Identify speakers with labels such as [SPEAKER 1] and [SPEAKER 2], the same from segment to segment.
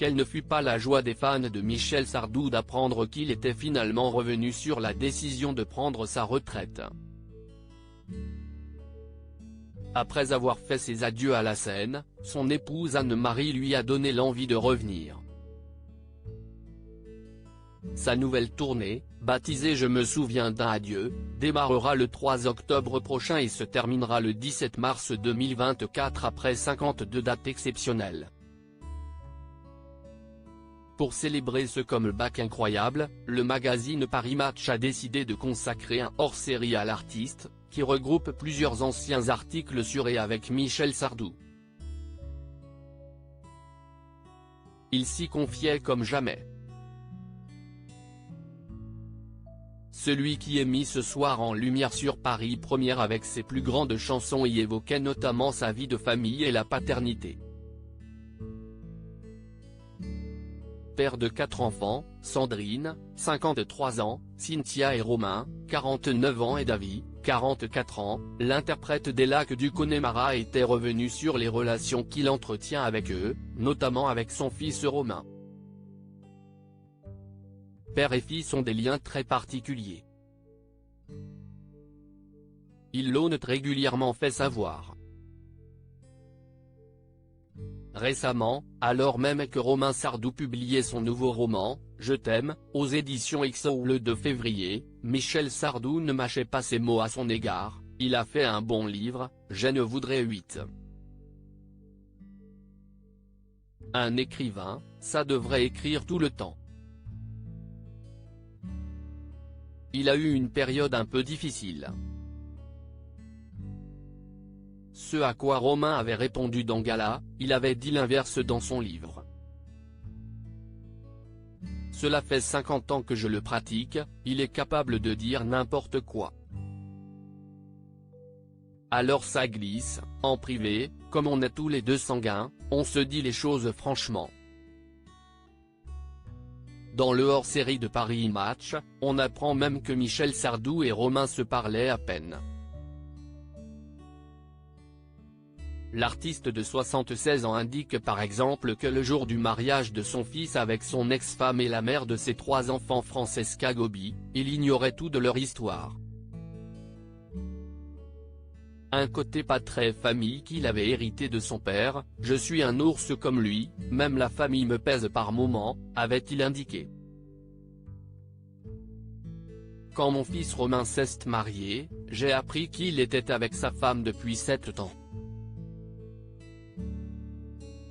[SPEAKER 1] quelle ne fut pas la joie des fans de Michel Sardou d'apprendre qu'il était finalement revenu sur la décision de prendre sa retraite. Après avoir fait ses adieux à la scène, son épouse Anne-Marie lui a donné l'envie de revenir. Sa nouvelle tournée, baptisée Je me souviens d'un adieu, démarrera le 3 octobre prochain et se terminera le 17 mars 2024 après 52 dates exceptionnelles. Pour célébrer ce comeback incroyable, le magazine Paris Match a décidé de consacrer un hors-série à l'artiste, qui regroupe plusieurs anciens articles sur et avec Michel Sardou. Il s'y confiait comme jamais. Celui qui est mis ce soir en lumière sur Paris Première avec ses plus grandes chansons y évoquait notamment sa vie de famille et la paternité. Père de 4 enfants, Sandrine, 53 ans, Cynthia et Romain, 49 ans et Davy, 44 ans, l'interprète des Lacs du Connemara était revenu sur les relations qu'il entretient avec eux, notamment avec son fils Romain. Père et fils ont des liens très particuliers. Il l'ont régulièrement fait savoir. Récemment, alors même que Romain Sardou publiait son nouveau roman, Je t'aime, aux éditions XO le 2 février, Michel Sardou ne mâchait pas ses mots à son égard, il a fait un bon livre, je ne voudrais 8. Un écrivain, ça devrait écrire tout le temps. Il a eu une période un peu difficile. Ce à quoi Romain avait répondu dans Gala, il avait dit l'inverse dans son livre. Cela fait 50 ans que je le pratique, il est capable de dire n'importe quoi. Alors ça glisse, en privé, comme on est tous les deux sanguins, on se dit les choses franchement. Dans le hors-série de Paris Match, on apprend même que Michel Sardou et Romain se parlaient à peine. L'artiste de 76 ans indique par exemple que le jour du mariage de son fils avec son ex-femme et la mère de ses 3 enfants Francesca Gobi, il ignorait tout de leur histoire. Un côté pas très famille qu'il avait hérité de son père, je suis un ours comme lui, même la famille me pèse par moments, avait-il indiqué. Quand mon fils Romain s'est marié, j'ai appris qu'il était avec sa femme depuis 7 ans.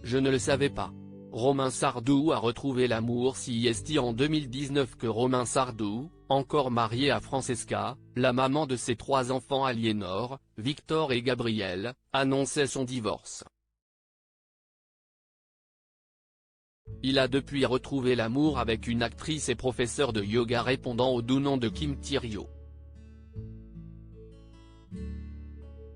[SPEAKER 1] Je ne le savais pas. Romain Sardou a retrouvé l'amour si est en 2019 que Romain Sardou, encore marié à Francesca, la maman de ses 3 enfants Aliénor, Victor et Gabriel, annonçait son divorce. Il a depuis retrouvé l'amour avec une actrice et professeure de yoga répondant au doux nom de Kim Thiriot.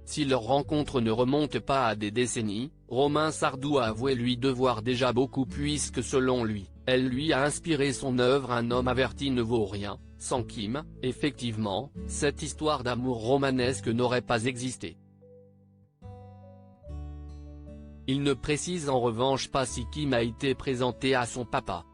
[SPEAKER 1] Si leur rencontre ne remonte pas à des décennies, Romain Sardou a avoué lui devoir déjà beaucoup puisque selon lui, elle lui a inspiré son œuvre Un homme averti ne vaut rien, sans Kim, effectivement, cette histoire d'amour romanesque n'aurait pas existé. Il ne précise en revanche pas si Kim a été présentée à son papa.